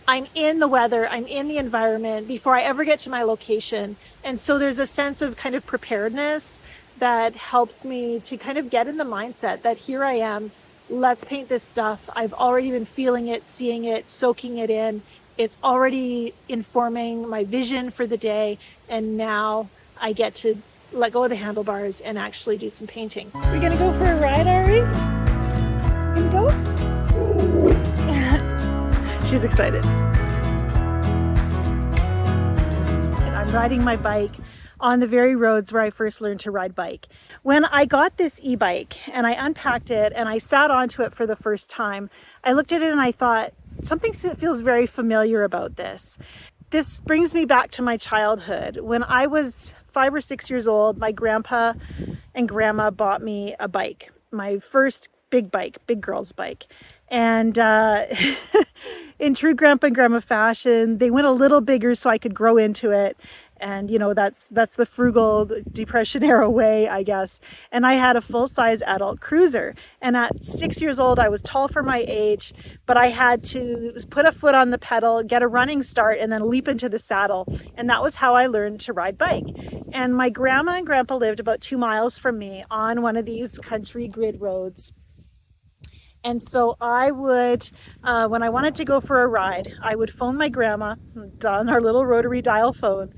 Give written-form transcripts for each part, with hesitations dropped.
I'm in the weather, I'm in the environment before I ever get to my location. And so there's a sense of kind of preparedness that helps me to kind of get in the mindset that here I am, let's paint this stuff. I've already been feeling it, seeing it, soaking it in. It's already informing my vision for the day. And now I get to let go of the handlebars and actually do some painting. We're gonna go for a ride, Ari? Gonna go? She's excited. I'm riding my bike on the very roads where I first learned to ride bike. When I got this e-bike and I unpacked it and I sat onto it for the first time, I looked at it and I thought, something feels very familiar about this. This brings me back to my childhood. When I was 5 or 6 years old, my grandpa and grandma bought me a bike, my first big bike, big girl's bike. And in true grandpa and grandma fashion, they went a little bigger so I could grow into it. And, you know, that's the frugal Depression era way, I guess. And I had a full-size adult cruiser. And at 6 years old, I was tall for my age, but I had to put a foot on the pedal, get a running start, and then leap into the saddle. And that was how I learned to ride bike. And my grandma and grandpa lived about 2 miles from me on one of these country grid roads. And so I would, when I wanted to go for a ride, I would phone my grandma on our little rotary dial phone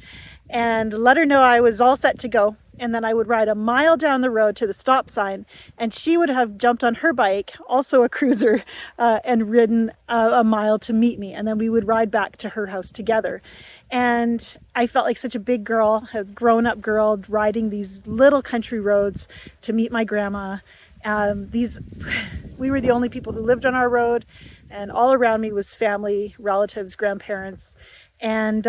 and let her know I was all set to go. And then I would ride a mile down the road to the stop sign, and she would have jumped on her bike, also a cruiser, and ridden a mile to meet me. And then we would ride back to her house together. And I felt like such a big girl, a grown-up girl, riding these little country roads to meet my grandma. We were the only people who lived on our road, and all around me was family, relatives, grandparents, and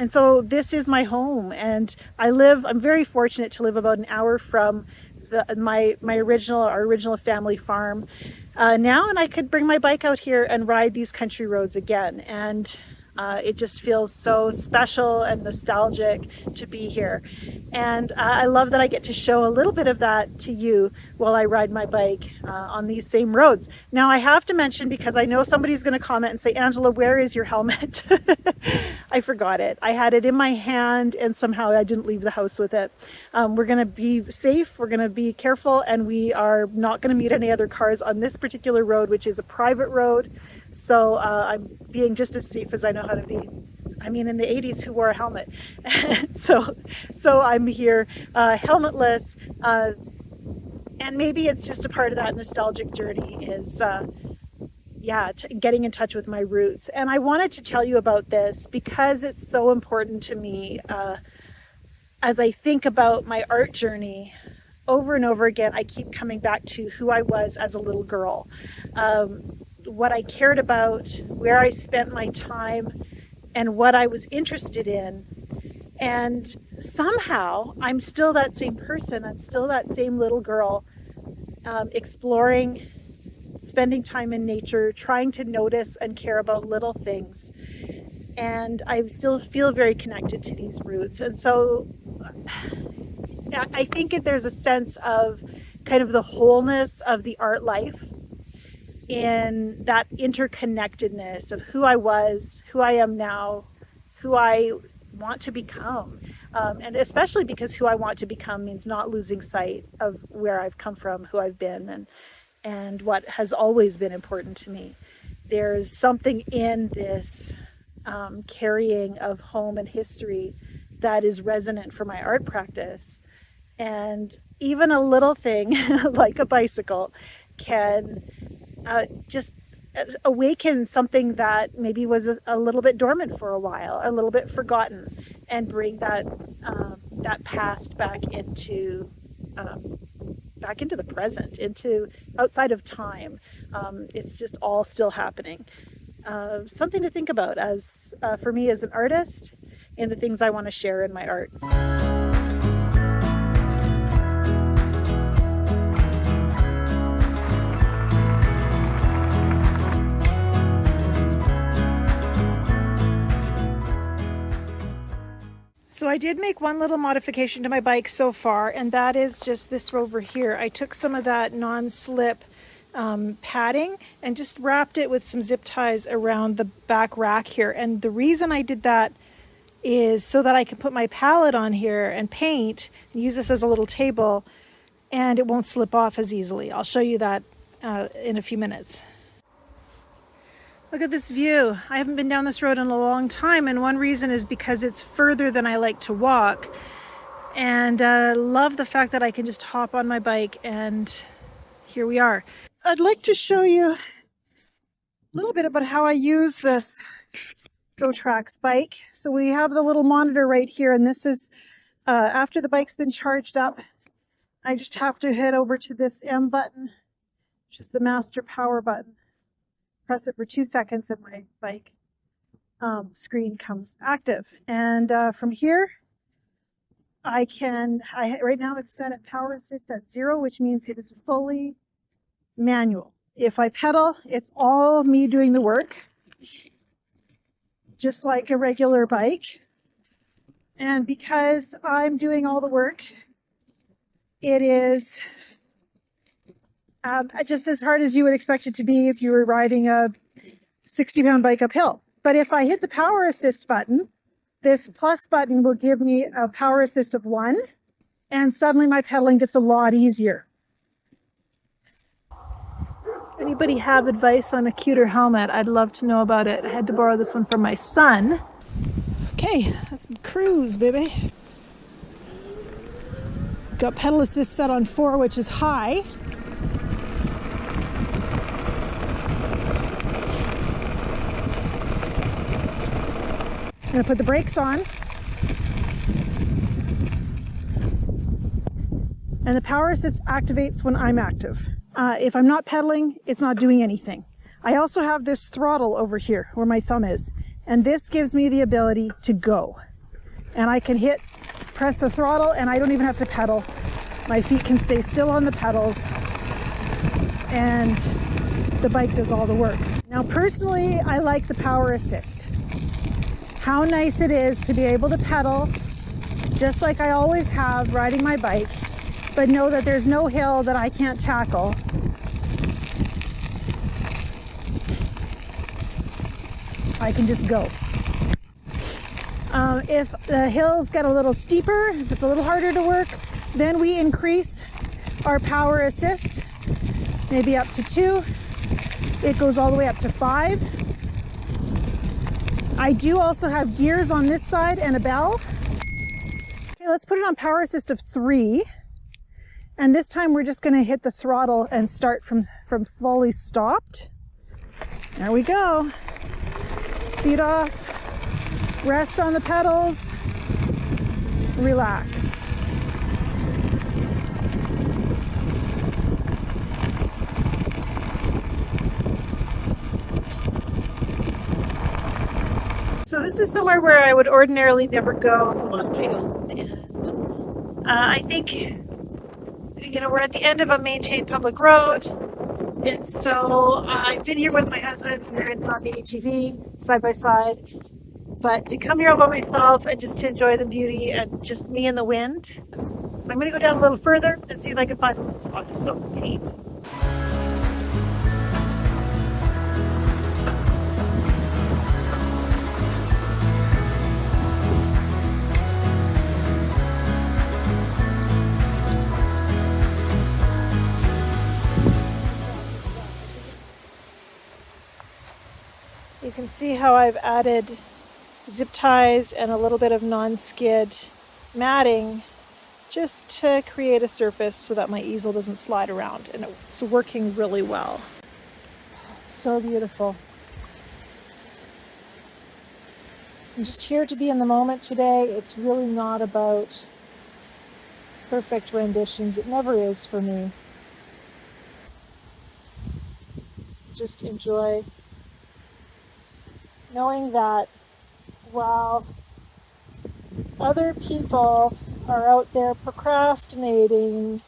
so this is my home. And I'm very fortunate to live about an hour from our original family farm now, and I could bring my bike out here and ride these country roads again. And it just feels so special and nostalgic to be here. And I love that I get to show a little bit of that to you while I ride my bike on these same roads. Now, I have to mention, because I know somebody's going to comment and say, Angela, where is your helmet? I forgot it. I had it in my hand and somehow I didn't leave the house with it. We're going to be safe, we're going to be careful, and we are not going to meet any other cars on this particular road, which is a private road. So I'm being just as safe as I know how to be. I mean, in the 80s, who wore a helmet? so I'm here helmetless. And maybe it's just a part of that nostalgic journey is, getting in touch with my roots. And I wanted to tell you about this because it's so important to me as I think about my art journey. Over and over again, I keep coming back to who I was as a little girl. What I cared about, where I spent my time, and what I was interested in. And somehow I'm still that same person. I'm still that same little girl, exploring, spending time in nature, trying to notice and care about little things. And I still feel very connected to these roots. And so I think there's a sense of kind of the wholeness of the art life in that interconnectedness of who I was, who I am now, who I want to become. And especially because who I want to become means not losing sight of where I've come from, who I've been, and what has always been important to me. There's something in this carrying of home and history that is resonant for my art practice. And even a little thing like a bicycle can just awaken something that maybe was a little bit dormant for a while, a little bit forgotten, and bring that past back into the present, into outside of time. It's just all still happening. Something to think about as for me as an artist, and the things I want to share in my art. So I did make one little modification to my bike so far, and that is just this over here. I took some of that non-slip padding and just wrapped it with some zip ties around the back rack here. And the reason I did that is so that I can put my palette on here and paint and use this as a little table, and it won't slip off as easily. I'll show you that in a few minutes. Look at this view. I haven't been down this road in a long time, and one reason is because it's further than I like to walk. And love the fact that I can just hop on my bike, and here we are. I'd like to show you a little bit about how I use this GoTrax bike. So we have the little monitor right here, and this is after the bike's been charged up, I just have to head over to this M button, which is the master power button. Press it for 2 seconds and my bike screen comes active. And from here, right now it's set at power assist at 0, which means it is fully manual. If I pedal, it's all me doing the work, just like a regular bike. And because I'm doing all the work, it is just as hard as you would expect it to be if you were riding a 60-pound bike uphill. But if I hit the power assist button, this plus button will give me a power assist of 1, and suddenly my pedaling gets a lot easier. Anybody have advice on a cuter helmet? I'd love to know about it. I had to borrow this one from my son. Okay, let's cruise, baby. Got pedal assist set on 4, which is high. I'm going to put the brakes on. And the power assist activates when I'm active. If I'm not pedaling, it's not doing anything. I also have this throttle over here where my thumb is. And this gives me the ability to go. And I can press the throttle, and I don't even have to pedal. My feet can stay still on the pedals, and the bike does all the work. Now, personally, I like the power assist. How nice it is to be able to pedal, just like I always have riding my bike, but know that there's no hill that I can't tackle. I can just go. If the hills get a little steeper, if it's a little harder to work, then we increase our power assist, maybe up to 2. It goes all the way up to 5. I do also have gears on this side and a bell. Okay, let's put it on power assist of 3. And this time we're just going to hit the throttle and start from fully stopped. There we go. Feet off. Rest on the pedals. Relax. So this is somewhere where I would ordinarily never go on my own. And I think, we're at the end of a maintained public road. And so I've been here with my husband. We're on the ATV side by side. But to come here all by myself and just to enjoy the beauty and just me and the wind, I'm going to go down a little further and see if I can find a spot to stop and paint. You can see how I've added zip ties and a little bit of non-skid matting just to create a surface so that my easel doesn't slide around, and it's working really well. So beautiful. I'm just here to be in the moment today. It's really not about perfect renditions. It never is for me. Just enjoy knowing that while other people are out there procrastinating,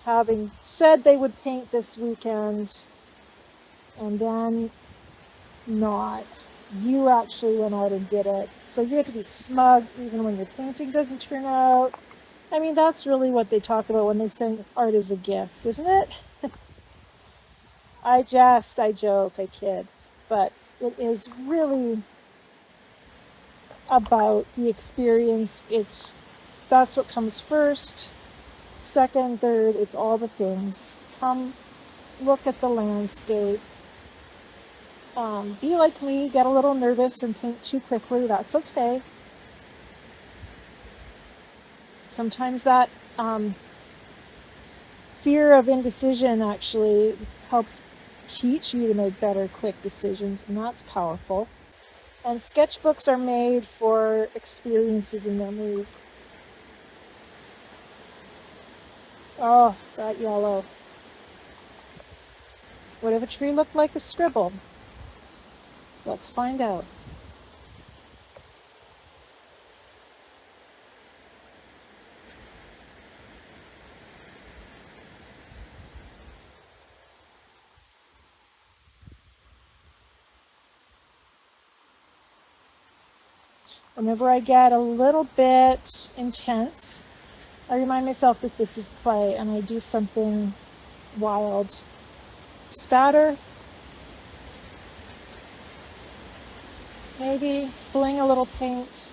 having said they would paint this weekend and then not, you actually went out and did it. So you have to be smug even when your painting doesn't turn out. I mean, that's really what they talk about when they say art is a gift, isn't it? I joke, I kid, but it is really about the experience. That's what comes first, second, third, it's all the things. Come look at the landscape. Be like me, get a little nervous and paint too quickly, that's okay. Sometimes that fear of indecision actually helps teach you to make better, quick decisions, and that's powerful. And sketchbooks are made for experiences and memories. Oh, that yellow. What if a tree looked like a scribble? Let's find out. Whenever I get a little bit intense, I remind myself that this is play and I do something wild. Spatter, maybe fling a little paint,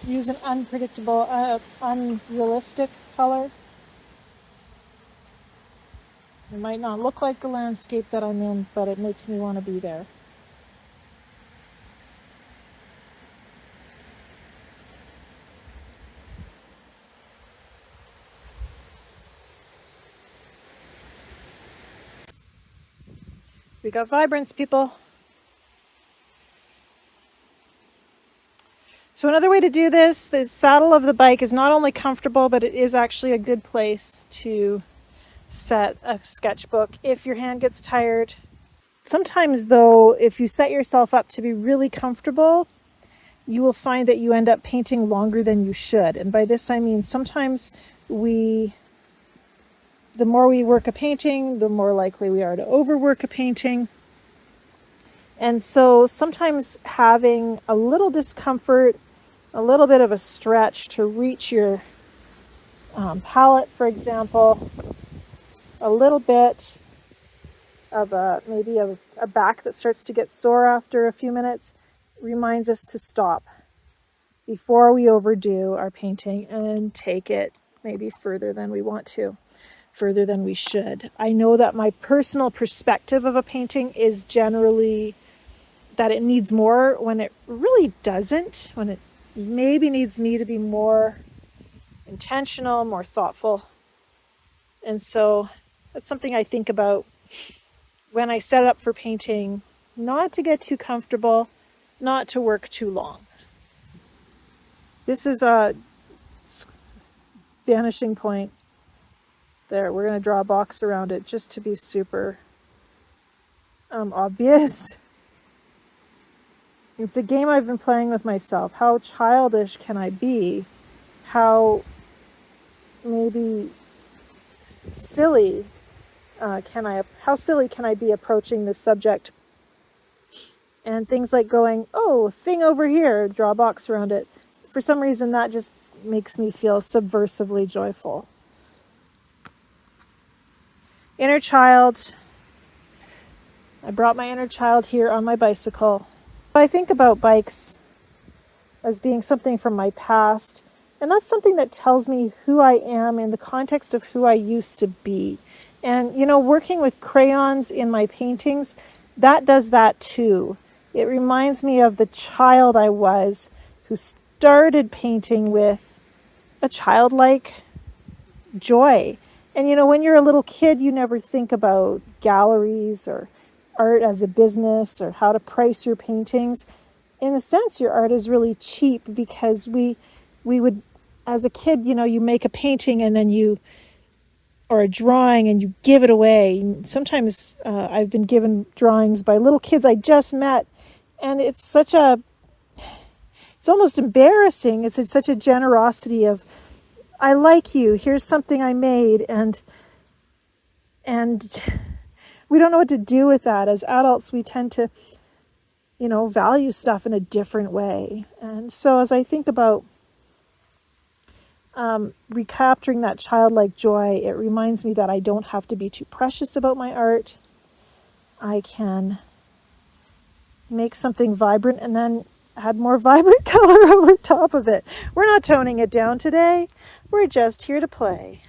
use an unpredictable, unrealistic color. It might not look like the landscape that I'm in, but it makes me want to be there. We got vibrance, people. So another way to do this, the saddle of the bike is not only comfortable, but it is actually a good place to set a sketchbook if your hand gets tired. Sometimes though, if you set yourself up to be really comfortable, you will find that you end up painting longer than you should. And by this I mean sometimes the more we work a painting, the more likely we are to overwork a painting. And so sometimes having a little discomfort, a little bit of a stretch to reach your palette, for example, a little bit of maybe a back that starts to get sore after a few minutes, reminds us to stop before we overdo our painting and take it maybe further than we want to, further than we should. I know that my personal perspective of a painting is generally that it needs more when it really doesn't, when it maybe needs me to be more intentional, more thoughtful. And so that's something I think about when I set up for painting, not to get too comfortable, not to work too long. This is a vanishing point there. We're going to draw a box around it just to be super obvious. It's a game I've been playing with myself. How childish can I be? How maybe silly how silly can I be approaching this subject? And things like going, oh, thing over here, draw a box around it. For some reason, that just makes me feel subversively joyful. Inner child. I brought my inner child here on my bicycle. I think about bikes as being something from my past, and that's something that tells me who I am in the context of who I used to be. And, you know, working with crayons in my paintings, that does that too. It reminds me of the child I was who started painting with a childlike joy. And, you know, when you're a little kid, you never think about galleries or art as a business or how to price your paintings. In a sense, your art is really cheap because we would, as a kid, you know, you make a painting and then or a drawing and you give it away. Sometimes I've been given drawings by little kids I just met, and it's almost embarrassing. It's such a generosity of, I like you, here's something I made, and we don't know what to do with that. As adults, we tend to, you know, value stuff in a different way. And so as I think about recapturing that childlike joy, it reminds me that I don't have to be too precious about my art. I can make something vibrant and then add more vibrant color over top of it. We're not toning it down today. We're just here to play.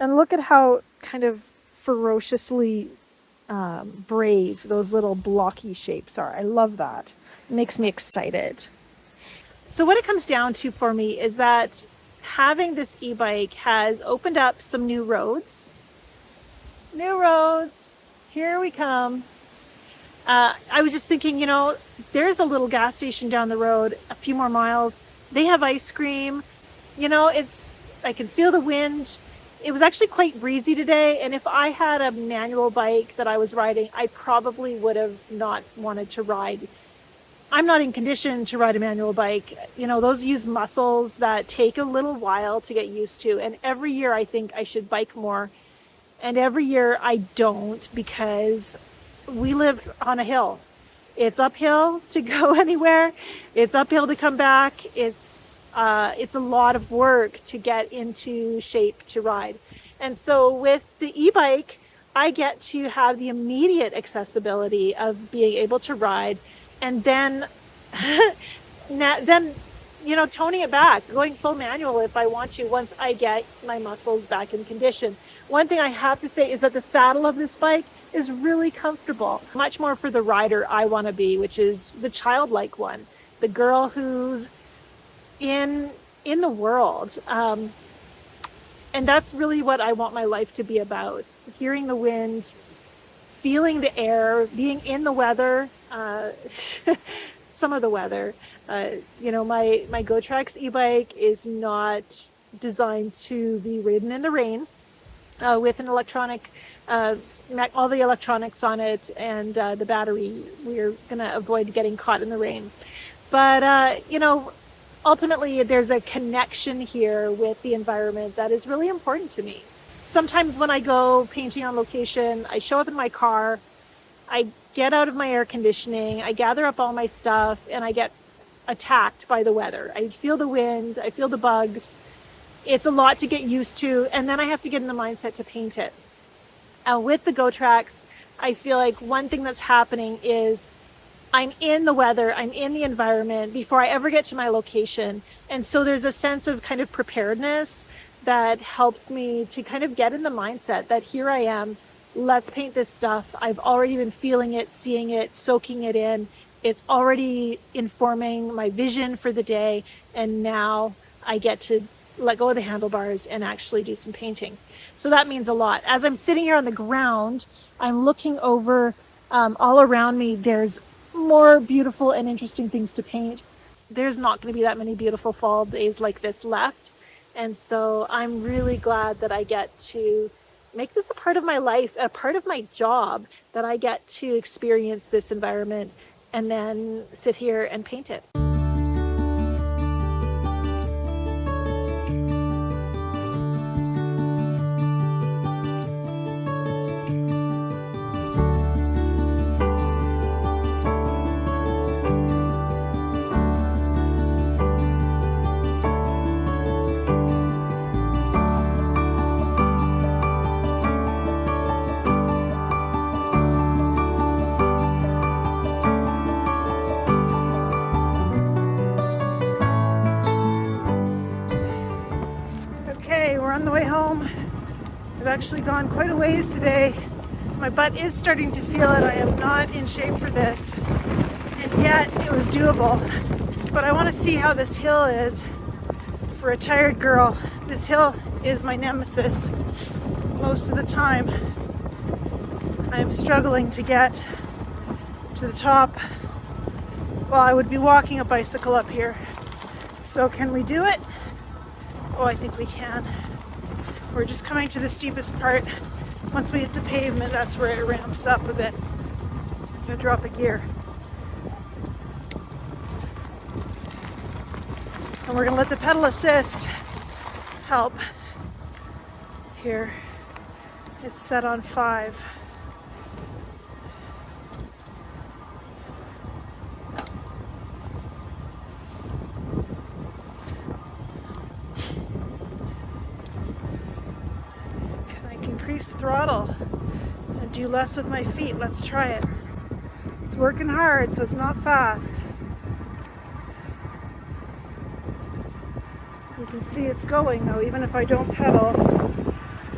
And look at how kind of ferociously brave those little blocky shapes are. I love that. It makes me excited. So what it comes down to for me is that having this e-bike has opened up some new roads. New roads, here we come. I was just thinking, you know, there's a little gas station down the road, a few more miles. They have ice cream. You know, I can feel the wind. It was actually quite breezy today, and if I had a manual bike that I was riding, I probably would have not wanted to ride. I'm not in condition to ride a manual bike. You know, those use muscles that take a little while to get used to, and every year I think I should bike more, and every year I don't, because we live on a hill. It's uphill to go anywhere. It's uphill to come back. It's a lot of work to get into shape to ride. And so with the e-bike, I get to have the immediate accessibility of being able to ride, and then, you know, toning it back, going full manual if I want to, once I get my muscles back in condition. One thing I have to say is that the saddle of this bike is really comfortable, much more for the rider I want to be, which is the childlike one, the girl who's in the world. And that's really what I want my life to be about. Hearing the wind, feeling the air, being in the weather, some of the weather. You know, my GoTrax e-bike is not designed to be ridden in the rain with an electronic, all the electronics on it and the battery. We're going to avoid getting caught in the rain. But, you know, ultimately, there's a connection here with the environment that is really important to me. Sometimes when I go painting on location, I show up in my car, I get out of my air conditioning, I gather up all my stuff, and I get attacked by the weather. I feel the wind, I feel the bugs. It's a lot to get used to, and then I have to get in the mindset to paint it. With the GoTrax, I feel like one thing that's happening is I'm in the weather, I'm in the environment before I ever get to my location. And so there's a sense of kind of preparedness that helps me to kind of get in the mindset that here I am, let's paint this stuff. I've already been feeling it, seeing it, soaking it in. It's already informing my vision for the day. And now I get to let go of the handlebars and actually do some painting. So that means a lot. As I'm sitting here on the ground, I'm looking over all around me. There's more beautiful and interesting things to paint. There's not going to be that many beautiful fall days like this left. And so I'm really glad that I get to make this a part of my life, a part of my job, that I get to experience this environment and then sit here and paint it. On the way home. I've actually gone quite a ways today. My butt is starting to feel it. I am not in shape for this, and yet it was doable. But I want to see how this hill is for a tired girl. This hill is my nemesis most of the time. I am struggling to get to the top. Well, I would be walking a bicycle up here. So can we do it? Oh, I think we can. We're just coming to the steepest part. Once we hit the pavement, that's where it ramps up a bit. I'm gonna drop a gear. And we're gonna let the pedal assist help. Here, it's set on 5. increase throttle and do less with my feet. Let's try it. It's working hard, so it's not fast. You can see it's going though, even if I don't pedal.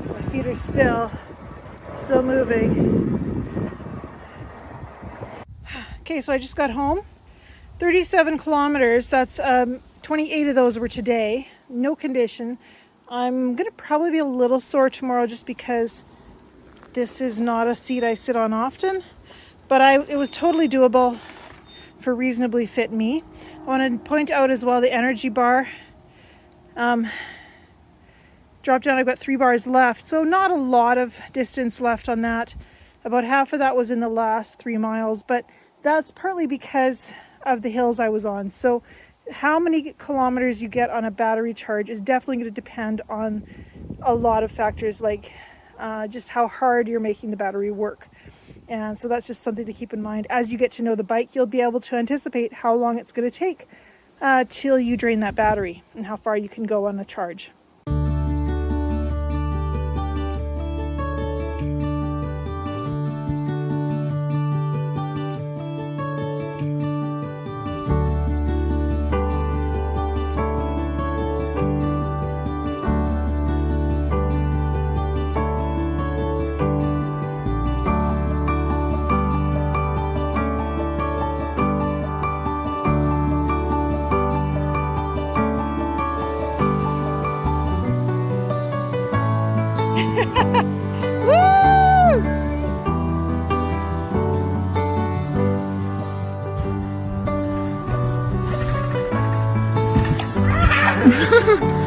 My feet are still moving. Okay, so I just got home. 37 kilometers, that's 28 of those were today. No condition. I'm gonna probably be a little sore tomorrow just because this is not a seat I sit on often, but it was totally doable for reasonably fit me. I want to point out as well the energy bar dropped down. I've got 3 bars left, so not a lot of distance left on that. About half of that was in the last 3 miles, but that's partly because of the hills I was on. So how many kilometers you get on a battery charge is definitely going to depend on a lot of factors, like just how hard you're making the battery work. And so that's just something to keep in mind. As you get to know the bike, you'll be able to anticipate how long it's going to take till you drain that battery and how far you can go on a charge. Woo!